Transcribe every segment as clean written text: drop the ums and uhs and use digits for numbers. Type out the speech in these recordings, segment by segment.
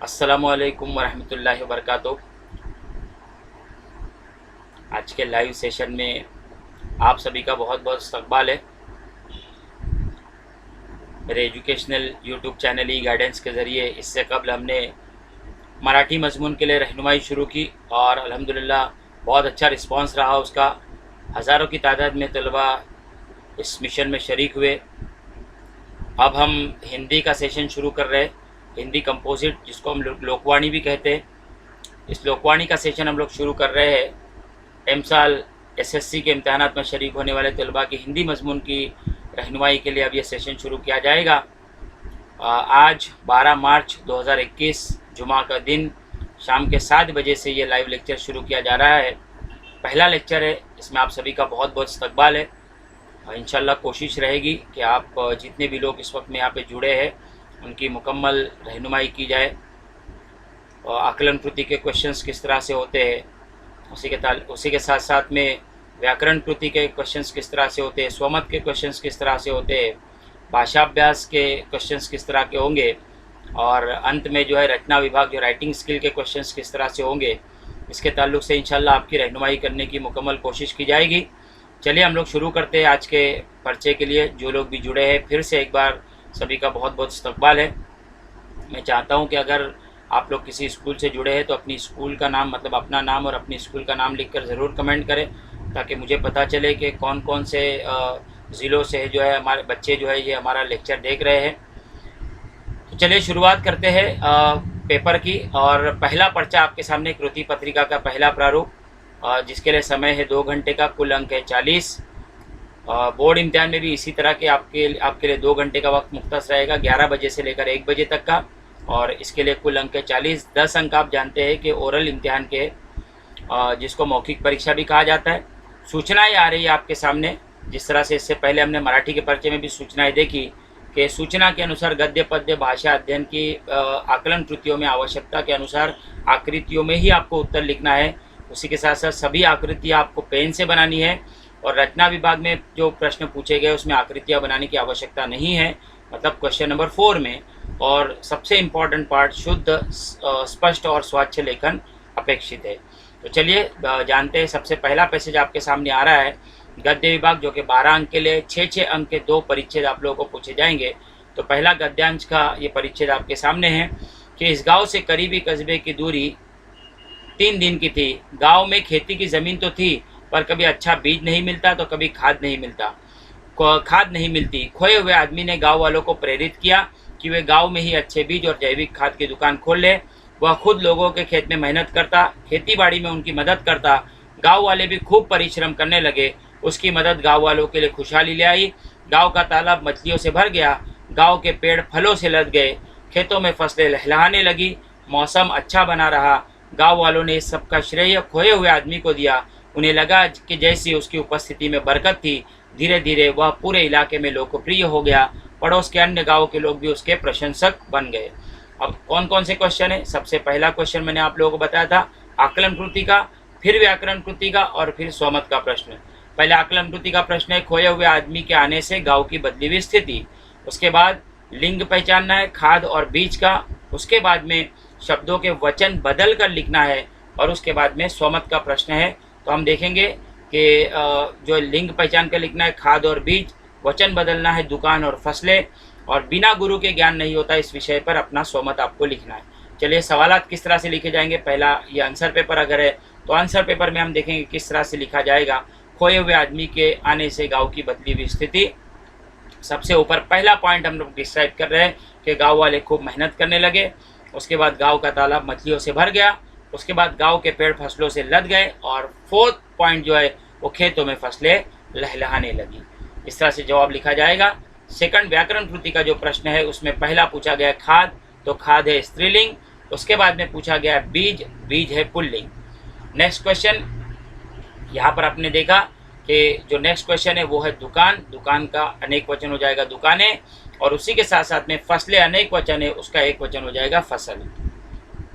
अस्सलामुअलैकुम वरहमतुल्लाहि वबरकातुहू। आज के लाइव सेशन में आप सभी का बहुत बहुत इस्तकबाल है। मेरे एजुकेशनल यूट्यूब चैनल ई गाइडेंस के ज़रिए इससे कबल हमने मराठी मजमून के लिए रहनुमाई शुरू की और अल्हम्दुलिल्लाह बहुत अच्छा रिस्पांस रहा उसका। हज़ारों की तादाद में तलबा इस मिशन में शरीक हुए। अब हम हिंदी का सेशन शुरू कर रहे हैं, हिंदी कंपोजिट जिसको हम लोकवाणी भी कहते हैं। इस लोकवाणी का सेशन हम लोग शुरू कर रहे हैं। एमसाल एसएससी के इम्तहानात में शरीक होने वाले तलबा की हिंदी मजमून की रहनुमाई के लिए अब ये सेशन शुरू किया जाएगा। आज 12 मार्च 2021 जुमा का दिन शाम के 7 बजे से ये लाइव लेक्चर शुरू किया जा रहा है। पहला लेक्चर है, इसमें आप सभी का बहुत बहुत इस्तकबाल है। इंशाल्लाह कोशिश रहेगी कि आप जितने भी लोग इस वक्त में यहाँ पे जुड़े हैं उनकी मुकम्मल रहनुमाई की जाए। आकलन कृति के क्वेश्चंस किस तरह से होते हैं, उसी के साथ साथ में व्याकरण कृति के क्वेश्चंस किस तरह से होते हैं, स्वमत के क्वेश्चंस किस तरह से होते हैं, भाषाभ्यास के क्वेश्चंस किस तरह के होंगे और अंत में जो है रचना विभाग जो राइटिंग स्किल के क्वेश्चंस किस तरह से होंगे, इसके ताल्लुक़ से इंशाल्लाह आपकी रहनुमाई करने की मुकम्मल कोशिश की जाएगी। चलिए हम लोग शुरू करते हैं आज के पर्चे के लिए। जो लोग भी जुड़े हैं फिर से एक बार सभी का बहुत बहुत इस्तकबाल है। मैं चाहता हूं कि अगर आप लोग किसी स्कूल से जुड़े हैं तो अपनी स्कूल का नाम मतलब अपना नाम और अपनी स्कूल का नाम लिखकर ज़रूर कमेंट करें ताकि मुझे पता चले कि कौन कौन से ज़िलों से जो है हमारे बच्चे जो है ये हमारा लेक्चर देख रहे हैं। तो चलिए शुरुआत करते हैं पेपर की। और पहला पर्चा आपके सामने कृति पत्रिका का पहला प्रारूप जिसके लिए समय है 2 घंटे का, कुल अंक है 40। बोर्ड इम्तिहान में भी इसी तरह के आपके लिए 2 घंटे का वक्त मुख्तस रहेगा, 11 बजे से लेकर 1 बजे तक का, और इसके लिए कुल अंक है 40। 10 अंक आप जानते हैं कि ओरल इम्तिहान के जिसको मौखिक परीक्षा भी कहा जाता है। सूचनाएं आ रही है आपके सामने, जिस तरह से इससे पहले हमने मराठी के पर्चे में भी सूचनाएं देखी कि सूचना के अनुसार गद्य पद्य भाषा अध्ययन की आकलन कृतियों में आवश्यकता के अनुसार आकृतियों में ही आपको उत्तर लिखना है। उसी के साथ साथ सभी आकृतियाँ आपको पेन से बनानी है और रचना विभाग में जो प्रश्न पूछे गए उसमें आकृतियाँ बनाने की आवश्यकता नहीं है, मतलब क्वेश्चन नंबर 4 में। और सबसे इम्पॉर्टेंट पार्ट शुद्ध स्पष्ट और स्वच्छ लेखन अपेक्षित है। तो चलिए जानते हैं। सबसे पहला पैसेज आपके सामने आ रहा है गद्य विभाग, जो कि 12 अंक के लिए 6 अंक के 2 परिच्छेद आप लोगों को पूछे जाएंगे। तो पहला गद्यांश का ये परिच्छेद आपके सामने है कि इस गाँव से करीबी कस्बे की दूरी 3 दिन की थी। गांव में खेती की ज़मीन तो थी पर कभी अच्छा बीज नहीं मिलता तो कभी खाद नहीं मिलती। खोए हुए आदमी ने गांव वालों को प्रेरित किया कि वे गांव में ही अच्छे बीज और जैविक खाद की दुकान खोल ले। वह खुद लोगों के खेत में मेहनत करता, खेती बाड़ी में उनकी मदद करता। गांव वाले भी खूब परिश्रम करने लगे। उसकी मदद गांव वालों के लिए खुशहाली ले आई। गाँव का तालाब मछलियों से भर गया, गाँव के पेड़ फलों से लद गए, खेतों में फसलें लहलहाने लगी, मौसम अच्छा बना रहा। गांव वालों ने इस सब का श्रेय खोए हुए आदमी को दिया। उन्हें लगा कि जैसी उसकी उपस्थिति में बरकत थी, धीरे धीरे वह पूरे इलाके में लोकप्रिय हो गया। पड़ोस के अन्य गांवों के लोग भी उसके प्रशंसक बन गए। अब कौन कौन से क्वेश्चन है? सबसे पहला क्वेश्चन मैंने आप लोगों को बताया था आकलन कृति का, फिर व्याकरण कृति का और फिर स्वमत का प्रश्न। पहले आकलन कृति का प्रश्न है खोए हुए आदमी के आने से गाँव की बदली हुई स्थिति। उसके बाद लिंग पहचानना है खाद और बीज का। उसके बाद में शब्दों के वचन बदल कर लिखना है और उसके बाद में स्वमत का प्रश्न है। तो हम देखेंगे कि जो लिंग पहचान कर लिखना है खाद और बीज, वचन बदलना है दुकान और फसलें, और बिना गुरु के ज्ञान नहीं होता इस विषय पर अपना स्वमत आपको लिखना है। चलिए सवालात किस तरह से लिखे जाएंगे। पहला ये आंसर पेपर अगर है तो आंसर पेपर में हम देखेंगे किस तरह से लिखा जाएगा खोए हुए आदमी के आने से गाँव की बदली हुई स्थिति। सबसे ऊपर पहला पॉइंट हम लोग डिस्क्राइब कर रहे हैं कि गाँव वाले खूब मेहनत करने लगे। उसके बाद गांव का तालाब मछलियों से भर गया। उसके बाद गांव के पेड़ फसलों से लद गए। और 4th पॉइंट जो है वो खेतों में फसलें लहलहाने लगी। इस तरह से जवाब लिखा जाएगा। सेकंड व्याकरण कृति का जो प्रश्न है उसमें पहला पूछा गया खाद, तो खाद है स्त्रीलिंग। उसके बाद में पूछा गया बीज, बीज है पुल्लिंग। नेक्स्ट क्वेश्चन यहाँ पर आपने देखा कि जो नेक्स्ट क्वेश्चन है वो है दुकान, दुकान का अनेक वचन हो जाएगा दुकानें, और उसी के साथ साथ में फसलें अनेक वचन है उसका एक वचन हो जाएगा फसल।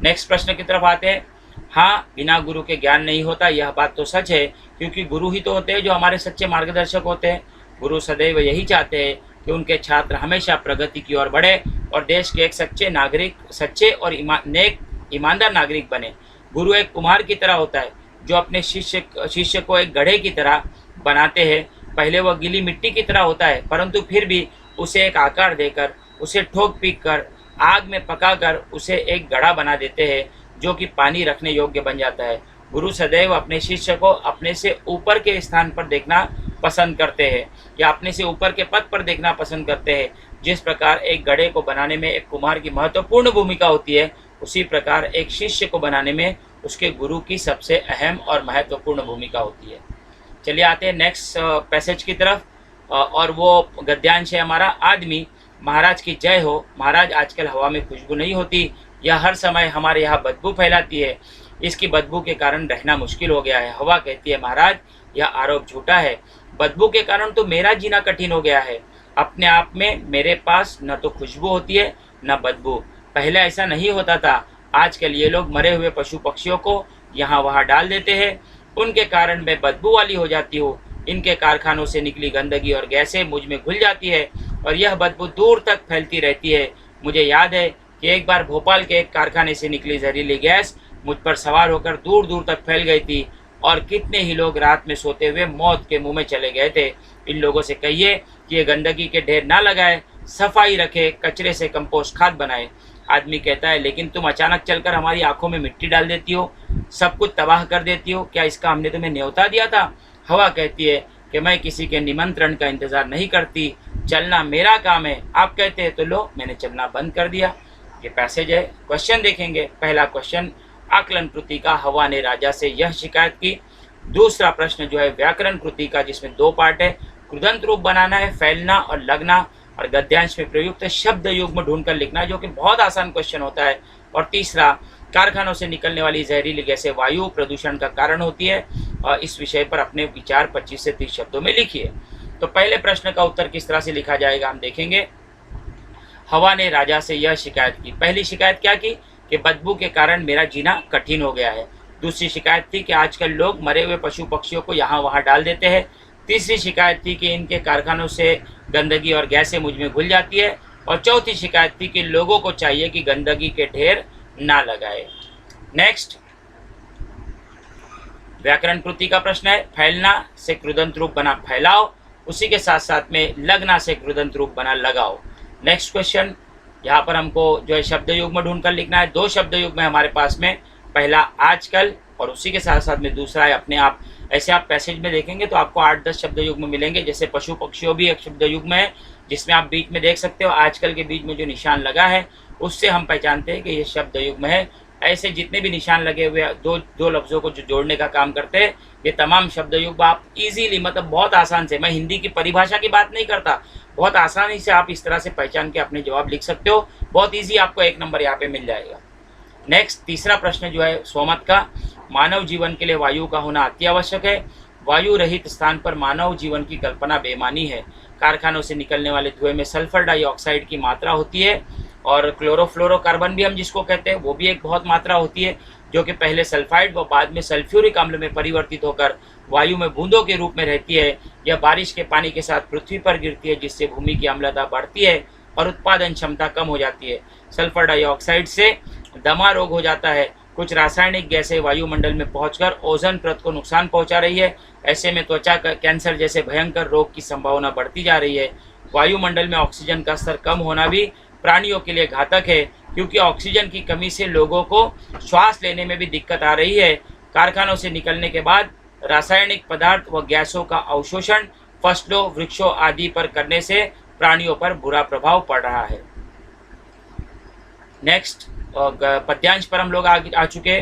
नेक्स्ट प्रश्न की तरफ आते हैं। हाँ, बिना गुरु के ज्ञान नहीं होता, यह बात तो सच है, क्योंकि गुरु ही तो होते हैं जो हमारे सच्चे मार्गदर्शक होते हैं। गुरु सदैव यही चाहते हैं कि उनके छात्र हमेशा प्रगति की ओर बढ़े और देश के एक सच्चे और नेक ईमानदार नागरिक बने। गुरु एक कुम्हार की तरह होता है जो अपने शिष्य को एक गढ़े की तरह बनाते हैं। पहले वह गीली मिट्टी की तरह होता है, परंतु फिर भी उसे एक आकार देकर, उसे ठोक पीट कर, आग में पकाकर उसे एक घड़ा बना देते हैं जो कि पानी रखने योग्य बन जाता है। गुरु सदैव अपने शिष्य को अपने से ऊपर के स्थान पर देखना पसंद करते हैं या अपने से ऊपर के पद पर देखना पसंद करते हैं। जिस प्रकार एक घड़े को बनाने में एक कुम्हार की महत्वपूर्ण भूमिका होती है, उसी प्रकार एक शिष्य को बनाने में उसके गुरु की सबसे अहम और महत्वपूर्ण भूमिका होती है। चलिए आते हैं नेक्स्ट पैसेज की तरफ, और वो गद्यांश है हमारा। आदमी महाराज की जय हो। महाराज, आजकल हवा में खुशबू नहीं होती, यह हर समय हमारे यहाँ बदबू फैलाती है। इसकी बदबू के कारण रहना मुश्किल हो गया है। हवा कहती है, महाराज यह आरोप झूठा है, बदबू के कारण तो मेरा जीना कठिन हो गया है। अपने आप में मेरे पास न तो खुशबू होती है न बदबू। पहले ऐसा नहीं होता था। आजकल ये लोग मरे हुए पशु पक्षियों को यहाँ वहाँ डाल देते हैं, उनके कारण मैं बदबू वाली हो जाती हूँ। इनके कारखानों से निकली गंदगी और गैसें मुझ में घुल जाती है और यह बदबू दूर तक फैलती रहती है। मुझे याद है कि एक बार भोपाल के एक कारखाने से निकली जहरीली गैस मुझ पर सवार होकर दूर दूर तक फैल गई थी और कितने ही लोग रात में सोते हुए मौत के मुंह में चले गए थे। इन लोगों से कहिए कि ये गंदगी के ढेर ना लगाए, सफाई रखे, कचरे से कंपोस्ट खाद बनाए। आदमी कहता है, लेकिन तुम अचानक चलकर हमारी आंखों में मिट्टी डाल देती हो, सब कुछ तबाह कर देती हो, क्या इसका हमने तुम्हें न्योता दिया था? हवा कहती है कि मैं किसी के निमंत्रण का इंतजार नहीं करती, चलना मेरा काम है। आप कहते हैं तो लो, मैंने चलना बंद कर दिया। ये पैसेज है। क्वेश्चन देखेंगे। पहला क्वेश्चन, आकलन कृति का हवा ने राजा से यह शिकायत की। दूसरा प्रश्न जो है व्याकरण कृति का, जिसमें 2 पार्ट है। कृदंत रूप बनाना है, फैलना और लगना, और गद्यांश में प्रयुक्त शब्द युग्म ढूंढकर लिखना, जो कि बहुत आसान क्वेश्चन होता है। और तीसरा, कारखानों से निकलने वाली जहरीली गैसें वायु प्रदूषण का कारण होती है। और इस विषय पर अपने विचार 25 से 30 शब्दों में लिखिए। तो पहले प्रश्न का उत्तर किस तरह से लिखा जाएगा हम देखेंगे। हवा ने राजा से यह शिकायत की। पहली शिकायत क्या की कि बदबू के कारण मेरा जीना कठिन हो गया है। दूसरी शिकायत थी कि आजकल लोग मरे हुए पशु पक्षियों को यहाँ वहाँ डाल देते हैं। तीसरी शिकायत थी कि इनके कारखानों से गंदगी और गैसें मुझ में घुल जाती है। और चौथी शिकायत थी कि लोगों को चाहिए कि गंदगी के ढेर ना लगाए। नेक्स्ट, व्याकरण कृति का प्रश्न है। फैलना से कृदंत रूप बना फैलाओ, उसी के साथ साथ में लगना से कृदंत रूप बना लगाओ। नेक्स्ट क्वेश्चन, यहाँ पर हमको जो है शब्द युग्म ढूंढ कर लिखना है। 2 शब्द युग्म है हमारे पास में, पहला आजकल और उसी के साथ साथ में दूसरा है अपने आप। ऐसे आप पैसेज में देखेंगे तो आपको 8-10 शब्द युग्म मिलेंगे। जैसे पशु पक्षियों भी एक शब्द युग्म है, जिसमें आप बीच में देख सकते हो आजकल के बीच में जो निशान लगा है उससे हम पहचानते हैं कि ये शब्द युग्म है। ऐसे जितने भी निशान लगे हुए दो लफ्ज़ों को जो जोड़ने का काम करते हैं, ये तमाम शब्द युग्म आप इजीली, मतलब बहुत आसान से, मैं हिंदी की परिभाषा की बात नहीं करता, बहुत आसानी से आप इस तरह से पहचान के अपने जवाब लिख सकते हो। बहुत ईजी, आपको 1 नंबर यहाँ पे मिल जाएगा। नेक्स्ट, तीसरा प्रश्न जो है सोमत का, मानव जीवन के लिए वायु का होना अति आवश्यक है। वायु रहित स्थान पर मानव जीवन की कल्पना बेमानी है। कारखानों से निकलने वाले धुएं में सल्फर डाइऑक्साइड की मात्रा होती है और क्लोरोफ्लोरोकार्बन भी हम जिसको कहते हैं वो भी एक बहुत मात्रा होती है, जो कि पहले सल्फाइड व बाद में सल्फ्यूरिक अम्ल में परिवर्तित होकर वायु में बूंदों के रूप में रहती है। यह बारिश के पानी के साथ पृथ्वी पर गिरती है, जिससे भूमि की अम्लता बढ़ती है और उत्पादन क्षमता कम हो जाती है। सल्फर डाइऑक्साइड से दमा रोग हो जाता है। कुछ रासायनिक गैसें वायुमंडल में पहुंचकर ओजोन परत को नुकसान पहुंचा रही है। ऐसे में त्वचा कैंसर जैसे भयंकर रोग की संभावना बढ़ती जा रही है। वायुमंडल में ऑक्सीजन का स्तर कम होना भी प्राणियों के लिए घातक है, क्योंकि ऑक्सीजन की कमी से लोगों को श्वास लेने में भी दिक्कत आ रही है। कारखानों से निकलने के बाद रासायनिक पदार्थ व गैसों का अवशोषण फसलों, वृक्षों आदि पर करने से प्राणियों पर बुरा प्रभाव पड़ रहा है। नेक्स्ट, पद्यांश पर हम लोग आ चुके।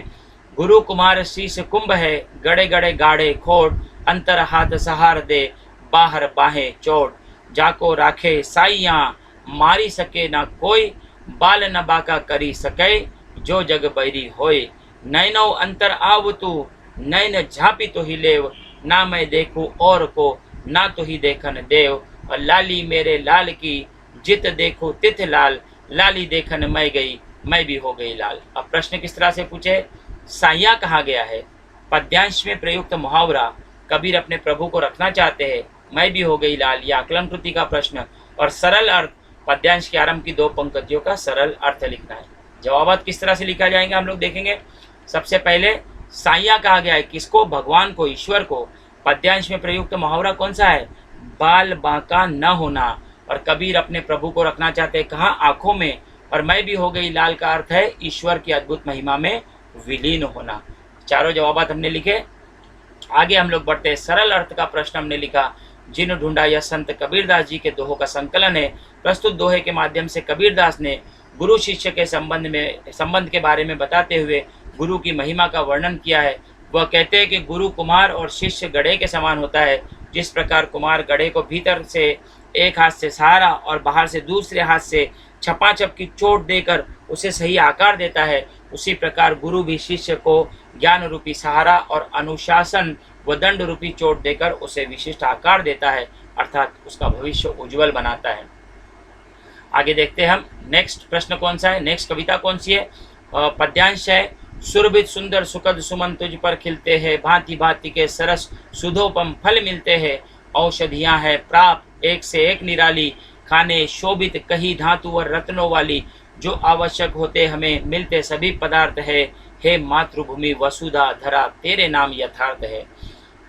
गुरु कुमार शीश कुंभ है, गड़े गड़े गाढ़े खोट, अंतर हाथ सहार दे, बाहर बाहें चोट, जाको राखे साइयां, मारी सके ना कोई, बाल न बाका करी सके, जो जग बैरी होए, नैनो अंतर आव तू, नैन झांपी तो ही लेव, ना मैं देखूं और को, ना तो ही देखन देव, और लाली मेरे लाल की, जित देखो तिथ लाल, लाली देखन मैं गई, मैं भी हो गई लाल। अब प्रश्न किस तरह से पूछे, साइया कहा गया है। पद्यांश में प्रयुक्त मुहावरा, कबीर अपने प्रभु को रखना चाहते हैं, मैं भी हो गई लाल, या आकलन कृति का प्रश्न। और सरल अर्थ, पद्यांश के आरंभ की 2 पंक्तियों का सरल अर्थ लिखना है। जवाबात किस तरह से लिखा जाएंगे हम लोग देखेंगे। सबसे पहले साइया कहा गया है किसको, भगवान को, ईश्वर को। पद्यांश में प्रयुक्त मुहावरा कौन सा है, बाल बांका न होना। और कबीर अपने प्रभु को रखना चाहते हैं कहाँ, आंखों में। और मैं भी हो गई लाल का अर्थ है ईश्वर की अद्भुत महिमा में विलीन होना। चारों जवाबात हमने लिखे। आगे हम लोग बढ़ते हैं। सरल अर्थ का प्रश्न हमने लिखा, जिन ढूंढा यह संत कबीरदास जी के दोहों का संकलन है। प्रस्तुत दोहे के माध्यम से कबीरदास ने गुरु शिष्य के संबंध के बारे में बताते हुए गुरु की महिमा का वर्णन किया है। वह कहते हैं कि गुरु कुम्हार और शिष्य गढ़े के समान होता है। जिस प्रकार कुम्हार गढ़े को भीतर से एक हाथ से सहारा और बाहर से दूसरे हाथ से छपाछप की चोट देकर उसे सही आकार देता है, उसी प्रकार गुरु भी शिष्य को ज्ञान रूपी सहारा और अनुशासन व दंड रूपी चोट देकर उसे विशिष्ट आकार देता है, अर्थात उसका भविष्य उज्जवल बनाता है। आगे देखते हैं हम नेक्स्ट प्रश्न कौन सा है, नेक्स्ट कविता कौन सी है। पद्यांश है, सुरभित सुंदर सुखद सुमन तुझ पर खिलते हैं, भांति भांति के सरस सुधोपम फल मिलते हैं। औषधियाँ है प्राप्त एक से एक निराली, खाने शोभित कही धातु और रत्नों वाली। जो आवश्यक होते हमें मिलते सभी पदार्थ है, हे मातृभूमि वसुधा धरा तेरे नाम यथार्थ है।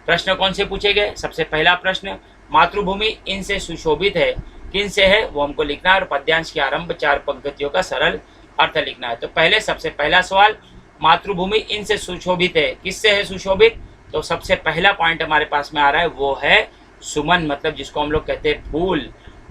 प्रश्न कौन से पूछे गए। सबसे पहला प्रश्न, मातृभूमि इनसे सुशोभित है, किन से है वो हमको लिखना है और पद्यांश के आरंभ 4 पंक्तियों का सरल अर्थ लिखना है। तो पहले सबसे पहला सवाल, मातृभूमि इनसे सुशोभित है, किससे है सुशोभित। तो सबसे पहला पॉइंट हमारे पास में आ रहा है वो है सुमन, मतलब जिसको हम लोग कहते हैं फूल।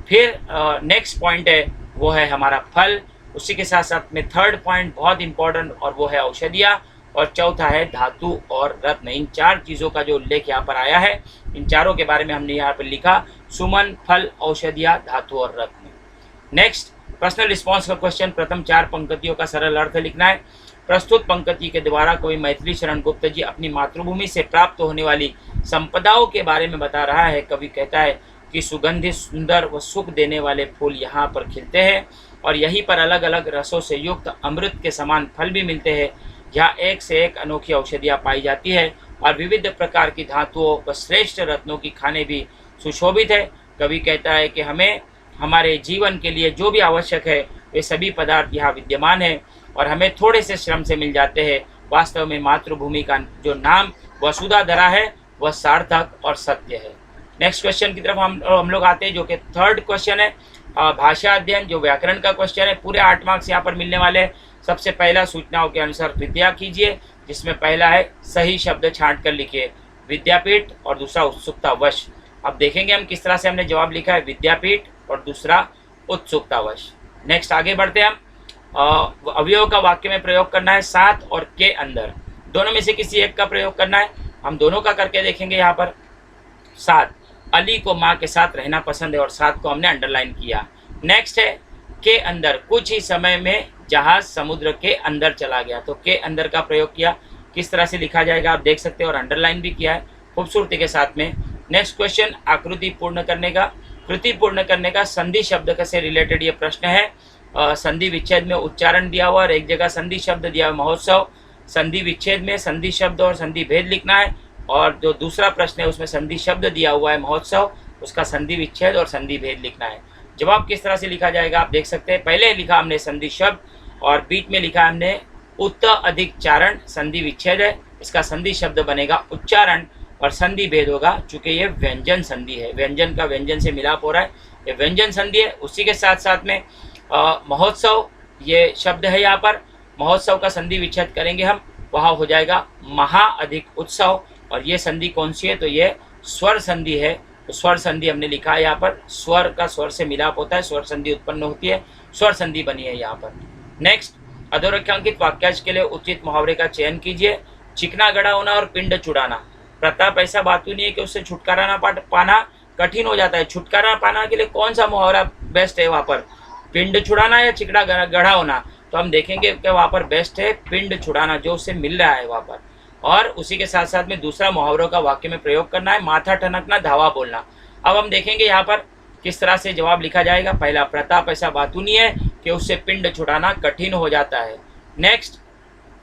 फिर नेक्स्ट पॉइंट है वो है हमारा फल। उसी के साथ साथ में थर्ड पॉइंट बहुत इंपॉर्टेंट और वो है औषधिया। और चौथा है धातु और रत्न। इन 4 चीज़ों का जो उल्लेख यहाँ पर आया है, इन चारों के बारे में हमने यहाँ पर लिखा, सुमन, फल, औषधिया, धातु और रत्न। नेक्स्ट पर्सनल रिस्पॉन्स का क्वेश्चन, प्रथम 4 पंक्तियों का सरल अर्थ लिखना है। प्रस्तुत पंक्ति के द्वारा कवि मैथिली शरण गुप्त जी अपनी मातृभूमि से प्राप्त होने वाली संपदाओं के बारे में बता रहा है। कवि कहता है कि सुगंधित सुंदर व सुख देने वाले फूल यहाँ पर खिलते हैं और यहीं पर अलग अलग रसों से युक्त अमृत के समान फल भी मिलते हैं। यहाँ एक से एक अनोखी औषधियाँ पाई जाती है और विविध प्रकार की धातुओं व श्रेष्ठ रत्नों की खाने भी सुशोभित है। कवि कहता है कि हमें हमारे जीवन के लिए जो भी आवश्यक है वे सभी पदार्थ यहाँ विद्यमान है और हमें थोड़े से श्रम से मिल जाते हैं। वास्तव में मातृभूमि का जो नाम वसुधा धरा है वह सार्थक और सत्य है। नेक्स्ट क्वेश्चन की तरफ हम लोग आते हैं जो कि थर्ड क्वेश्चन है, भाषा अध्ययन, जो व्याकरण का क्वेश्चन है। पूरे 8 मार्क्स यहाँ पर मिलने वाले हैं। सबसे पहला, सूचनाओं के अनुसार विद्या कीजिए, जिसमें पहला है सही शब्द छांट कर लिखिए, विद्यापीठ, और दूसरा उत्सुकतावश। अब देखेंगे हम किस तरह से हमने जवाब लिखा है, विद्यापीठ और दूसरा उत्सुकतावश। नेक्स्ट आगे बढ़ते हैं हम। अवयव का वाक्य में प्रयोग करना है, साथ और के अंदर, दोनों में से किसी एक का प्रयोग करना है। हम दोनों का करके देखेंगे। यहाँ पर साथ, अली को माँ के साथ रहना पसंद है और साथ को हमने अंडरलाइन किया। नेक्स्ट है के अंदर, कुछ ही समय में जहाज समुद्र के अंदर चला गया, तो के अंदर का प्रयोग किया। किस तरह से लिखा जाएगा आप देख सकते हैं और अंडरलाइन भी किया है खूबसूरती के साथ में। नेक्स्ट क्वेश्चन, आकृति पूर्ण करने का, कृति पूर्ण करने का संधि शब्द से रिलेटेड ये प्रश्न है। संधि विच्छेद में उच्चारण दिया हुआ और एक जगह संधि शब्द दिया हुआ महोत्सव। संधि विच्छेद में संधि शब्द और संधि भेद लिखना है और जो दूसरा प्रश्न है उसमें संधि शब्द दिया हुआ है महोत्सव, उसका संधि विच्छेद और संधि भेद लिखना है। जवाब किस तरह से लिखा जाएगा आप देख सकते हैं। पहले लिखा हमने संधि शब्द और बीच में लिखा हमने उत्त अधिक चारण, संधि विच्छेद है, इसका संधि शब्द बनेगा उच्चारण और संधि भेद होगा। चूंकि ये व्यंजन संधि है, व्यंजन का व्यंजन से मिलाप हो रहा है, ये व्यंजन संधि है। उसी के साथ साथ में महोत्सव ये शब्द है, यहाँ पर महोत्सव का संधि विच्छेद करेंगे हम, वहाँ हो जाएगा महा अधिक उत्सव। और ये संधि कौन सी है, तो ये स्वर संधि है। तो स्वर संधि हमने लिखा है यहाँ पर, स्वर का स्वर से मिलाप होता है, स्वर संधि उत्पन्न होती है, स्वर संधि बनी है यहाँ पर। नेक्स्ट, अधोरेखांकित वाक्यांश के लिए उचित मुहावरे का चयन कीजिए। चिकना गड़ा होना और पिंड छुड़ाना। प्रताप ऐसा बात नहीं है कि उससे छुटकारा ना पाना कठिन हो जाता है। छुटकारा पाना के लिए कौन सा मुहावरा बेस्ट है वहाँ पर, पिंड छुड़ाना या चिकना गड़ा होना। तो हम देखेंगे कि वहाँ पर बेस्ट है पिंड छुड़ाना, जो उससे मिल रहा है वहाँ पर। और उसी के साथ साथ में दूसरा मुहावरों का वाक्य में प्रयोग करना है, माथा ठनकना, धावा बोलना। अब हम देखेंगे यहाँ पर किस तरह से जवाब लिखा जाएगा। पहला, प्रताप ऐसा बातू नहीं है कि उससे पिंड छुड़ाना कठिन हो जाता है। नेक्स्ट,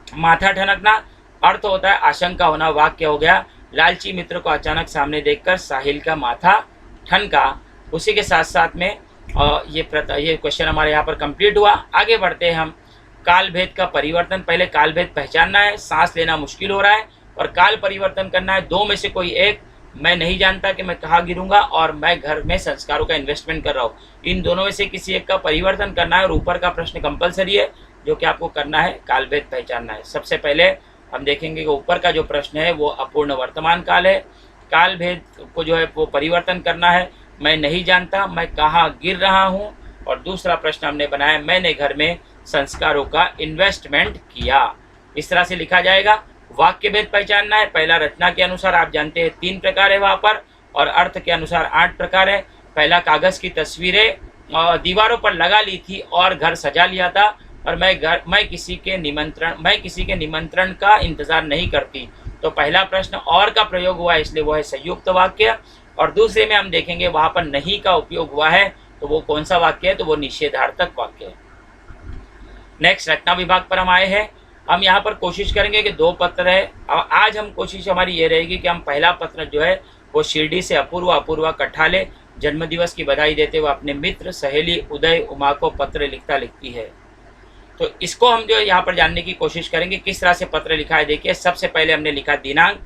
माथा ठनकना अर्थ होता है आशंका होना। वाक्य हो गया, लालची मित्र को अचानक सामने देखकर साहिल का माथा ठनका। उसी के साथ साथ में ये क्वेश्चन हमारे यहाँ पर कंप्लीट हुआ। आगे बढ़ते हैं हम। काल भेद का परिवर्तन, पहले काल भेद पहचानना है, सांस लेना मुश्किल हो रहा है और काल परिवर्तन करना है। दो में से कोई एक, मैं नहीं जानता कि मैं कहाँ गिरूंगा और मैं घर में संस्कारों का इन्वेस्टमेंट कर रहा हूँ। इन दोनों में से किसी एक का परिवर्तन करना है और ऊपर का प्रश्न कंपलसरी है जो कि आपको करना है, काल भेद पहचानना है। सबसे पहले हम देखेंगे कि ऊपर का जो प्रश्न है वो अपूर्ण वर्तमान काल है। काल भेद को जो है वो परिवर्तन करना है, मैं नहीं जानता मैं कहाँ गिर रहा हूँ। और दूसरा प्रश्न हमने बनाया, मैंने घर में संस्कारों का इन्वेस्टमेंट किया। इस तरह से लिखा जाएगा। वाक्य भेद पहचानना है। पहला, रचना के अनुसार आप जानते हैं 3 प्रकार है वहाँ पर और अर्थ के अनुसार 8 प्रकार है। पहला, कागज़ की तस्वीरें दीवारों पर लगा ली थी और घर सजा लिया था और मैं किसी के निमंत्रण का इंतज़ार नहीं करती। तो पहला प्रश्न और का प्रयोग हुआ है, इसलिए वो है संयुक्त वाक्य। और दूसरे में हम देखेंगे वहाँ पर नहीं का उपयोग हुआ है, तो वो कौन सा वाक्य है, तो वो निषेधार्थक वाक्य है। नेक्स्ट, रचना विभाग पर हम आए हैं। हम यहाँ पर कोशिश करेंगे कि 2 पत्र है। आज हम कोशिश हमारी ये रहेगी कि हम पहला पत्र जो है वो शिरडी से अपूर्वा कठाले जन्मदिवस की बधाई देते हुए अपने मित्र सहेली उदय उमा को पत्र लिखती है। तो इसको हम जो यहाँ पर जानने की कोशिश करेंगे किस तरह से पत्र लिखा है। देखिए, सबसे पहले हमने लिखा दिनांक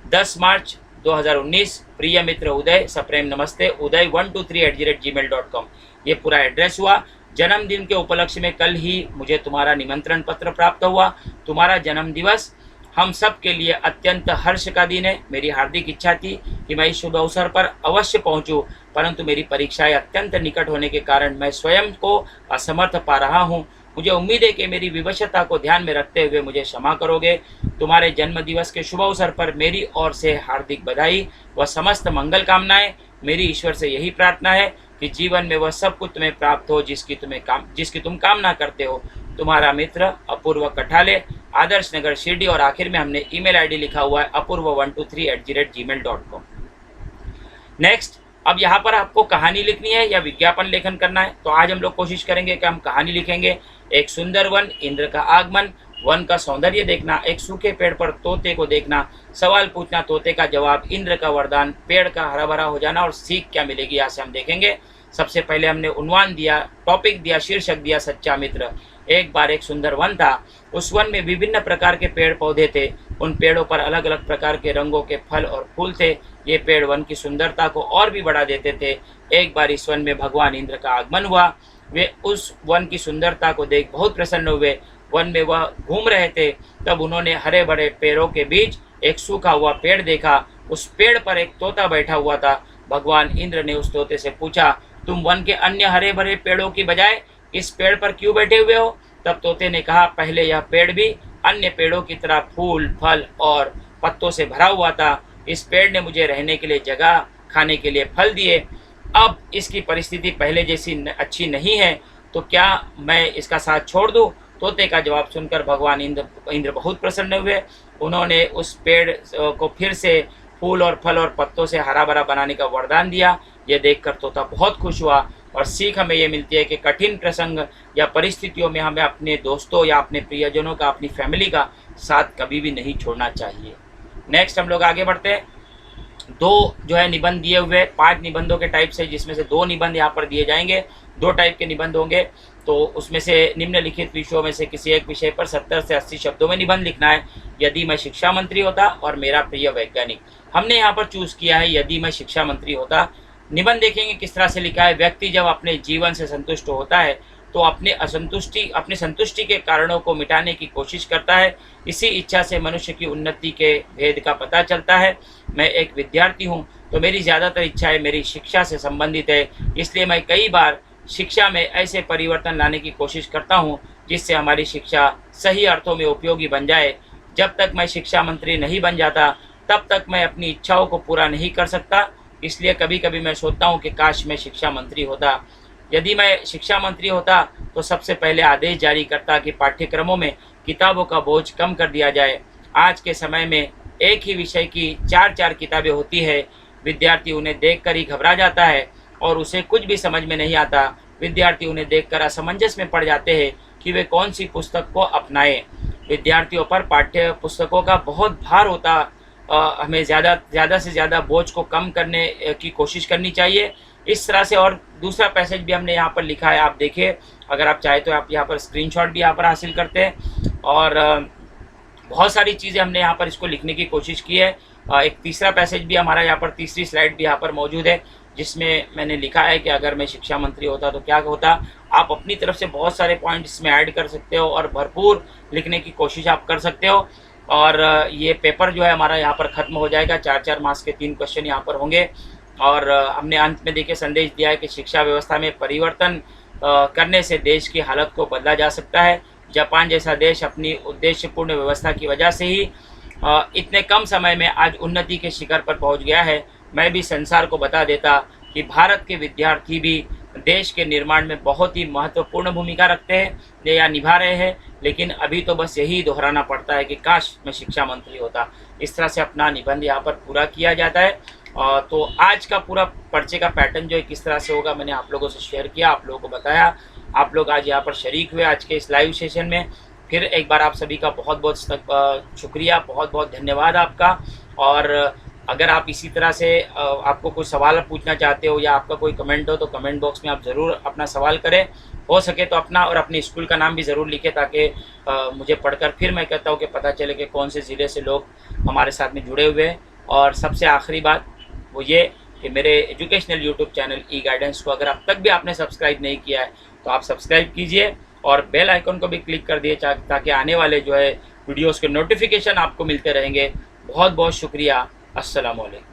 10 मार्च 2019, प्रिय मित्र उदय, सप्रेम नमस्ते, uday123@gmail.com। ये पूरा एड्रेस हुआ। जन्मदिन के उपलक्ष्य में कल ही मुझे तुम्हारा निमंत्रण पत्र प्राप्त हुआ। तुम्हारा जन्म दिवस हम सब के लिए अत्यंत हर्ष का दिन है। मेरी हार्दिक इच्छा थी कि मैं इस शुभ अवसर पर अवश्य पहुंचूं, परंतु मेरी परीक्षाएं अत्यंत निकट होने के कारण मैं स्वयं को असमर्थ पा रहा हूं। मुझे उम्मीद है कि मेरी विवशता को ध्यान में रखते हुए मुझे क्षमा करोगे। तुम्हारे जन्म दिवस के शुभ अवसर पर मेरी ओर से हार्दिक बधाई व समस्त मंगल कामनाएं। मेरी ईश्वर से यही प्रार्थना है कि जीवन में वह सब कुछ तुम्हें प्राप्त हो जिसकी तुम कामना करते हो। तुम्हारा मित्र अपूर्व कठाले, आदर्श नगर शिरडी। और आखिर में हमने ईमेल आईडी लिखा हुआ है apurva123@gmail.com। नेक्स्ट, अब यहाँ पर आपको कहानी लिखनी है या विज्ञापन लेखन करना है। तो आज हम लोग कोशिश करेंगे कि हम कहानी लिखेंगे। एक सुंदर वन, इंद्र का आगमन, वन का सौंदर्य देखना, एक सूखे पेड़ पर तोते को देखना, सवाल पूछना, तोते का जवाब, इंद्र का वरदान, पेड़ का हरा भरा हो जाना और सीख क्या मिलेगी, यहाँ से हम देखेंगे। सबसे पहले हमने उन्वान दिया, टॉपिक दिया, शीर्षक दिया सच्चा मित्र। एक बार एक सुंदर वन था। उस वन में विभिन्न प्रकार के पेड़ पौधे थे। उन पेड़ों पर अलग अलग प्रकार के रंगों के फल और फूल थे। ये पेड़ वन की सुंदरता को और भी बढ़ा देते थे। एक बार इस वन में भगवान इंद्र का आगमन हुआ। वे उस वन की सुंदरता को देख बहुत प्रसन्न हुए। वन में वह घूम रहे थे, तब उन्होंने हरे भरे पेड़ों के बीच एक सूखा हुआ पेड़ देखा। उस पेड़ पर एक तोता बैठा हुआ था। भगवान इंद्र ने उस तोते से पूछा, तुम वन के अन्य हरे भरे पेड़ों की बजाय इस पेड़ पर क्यों बैठे हुए हो? तब तोते ने कहा, पहले यह पेड़ भी अन्य पेड़ों की तरह फूल, फल और पत्तों से भरा हुआ था। इस पेड़ ने मुझे रहने के लिए जगह, खाने के लिए फल दिए। अब इसकी परिस्थिति पहले जैसी अच्छी नहीं है, तो क्या मैं इसका साथ छोड़ दूं? तोते का जवाब सुनकर भगवान इंद्र बहुत प्रसन्न हुए। उन्होंने उस पेड़ को फिर से फूल और फल और पत्तों से हरा भरा बनाने का वरदान दिया। यह देखकर तोता बहुत खुश हुआ। और सीख हमें ये मिलती है कि कठिन प्रसंग या परिस्थितियों में हमें अपने दोस्तों या अपने प्रियजनों का, अपनी फैमिली का साथ कभी भी नहीं छोड़ना चाहिए। नेक्स्ट हम लोग आगे बढ़ते हैं। 2 जो है निबंध दिए हुए, 5 निबंधों के टाइप से, जिसमें से 2 निबंध यहाँ पर दिए जाएंगे। 2 टाइप के निबंध होंगे। तो उसमें से निम्नलिखित विषयों में से किसी एक विषय पर 70 से 80 शब्दों में निबंध लिखना है। यदि मैं शिक्षा मंत्री होता और मेरा प्रिय वैज्ञानिक। हमने यहाँ पर चूज किया है यदि मैं शिक्षा मंत्री होता। निबंध देखेंगे किस तरह से लिखा है। व्यक्ति जब अपने जीवन से संतुष्ट होता है तो अपनी संतुष्टि के कारणों को मिटाने की कोशिश करता है। इसी इच्छा से मनुष्य की उन्नति के भेद का पता चलता है। मैं एक विद्यार्थी हूँ, तो मेरी ज़्यादातर इच्छाएं मेरी शिक्षा से संबंधित है। इसलिए मैं कई बार शिक्षा में ऐसे परिवर्तन लाने की कोशिश करता हूँ जिससे हमारी शिक्षा सही अर्थों में उपयोगी बन जाए। जब तक मैं शिक्षा मंत्री नहीं बन जाता, तब तक मैं अपनी इच्छाओं को पूरा नहीं कर सकता। इसलिए कभी कभी मैं सोचता हूँ कि काश मैं शिक्षा मंत्री होता। यदि मैं शिक्षा मंत्री होता तो सबसे पहले आदेश जारी करता कि पाठ्यक्रमों में किताबों का बोझ कम कर दिया जाए। आज के समय में एक ही विषय की 4-4 किताबें होती है। विद्यार्थी उन्हें देखकर ही घबरा जाता है और उसे कुछ भी समझ में नहीं आता। विद्यार्थी उन्हें देखकर असमंजस में पड़ जाते हैं कि वे कौन सी पुस्तक को अपनाएं। विद्यार्थियों पर पाठ्य पुस्तकों का बहुत भार होता। हमें ज़्यादा से ज़्यादा बोझ को कम करने की कोशिश करनी चाहिए। इस तरह से और दूसरा पैसेज भी हमने यहाँ पर लिखा है, आप देखिए, अगर आप चाहे तो आप यहाँ पर स्क्रीनशॉट भी यहाँ पर हासिल करते हैं। और बहुत सारी चीज़ें हमने यहाँ पर इसको लिखने की कोशिश की है। एक तीसरा पैसेज भी हमारा यहाँ पर, तीसरी स्लाइड भी यहाँ पर मौजूद है, जिसमें मैंने लिखा है कि अगर मैं शिक्षा मंत्री होता तो क्या होता। आप अपनी तरफ से बहुत सारे पॉइंट इसमें ऐड कर सकते हो और भरपूर लिखने की कोशिश आप कर सकते हो। और ये पेपर जो है हमारा यहाँ पर ख़त्म हो जाएगा। 4-4 मार्क्स के 3 क्वेश्चन यहाँ पर होंगे। और हमने अंत में देखिए संदेश दिया है कि शिक्षा व्यवस्था में परिवर्तन करने से देश की हालत को बदला जा सकता है। जापान जैसा देश अपनी उद्देश्यपूर्ण व्यवस्था की वजह से ही इतने कम समय में आज उन्नति के शिखर पर पहुंच गया है। मैं भी संसार को बता देता कि भारत के विद्यार्थी भी देश के निर्माण में बहुत ही महत्वपूर्ण भूमिका रखते हैं या निभा रहे हैं, लेकिन अभी तो बस यही दोहराना पड़ता है कि काश मैं शिक्षा मंत्री होता। इस तरह से अपना निबंध यहाँ पर पूरा किया जाता है। तो आज का पूरा पर्चे का पैटर्न जो है किस तरह से होगा मैंने आप लोगों से शेयर किया, आप लोगों को बताया। आप लोग आज यहाँ पर शरीक हुए आज के इस लाइव सेशन में। फिर एक बार आप सभी का बहुत बहुत शुक्रिया, बहुत बहुत धन्यवाद आपका। और अगर आप इसी तरह से आपको कोई सवाल पूछना चाहते हो या आपका कोई कमेंट हो तो कमेंट बॉक्स में आप ज़रूर अपना सवाल करें। हो सके तो अपना और अपने स्कूल का नाम भी ज़रूर लिखें, ताकि मुझे पढ़कर फिर मैं कहता हूँ कि पता चले कि कौन से ज़िले से लोग हमारे साथ में जुड़े हुए हैं। और सबसे आखिरी बात वो ये कि मेरे एजुकेशनल यूट्यूब चैनल ई गाइडेंस को अगर अब तक भी आपने सब्सक्राइब नहीं किया है तो आप सब्सक्राइब कीजिए और बेल आइकन को भी क्लिक कर दिए ताकि आने वाले जो है वीडियोस के नोटिफिकेशन आपको मिलते रहेंगे। बहुत बहुत शुक्रिया। अस्सलाम वालेकुम।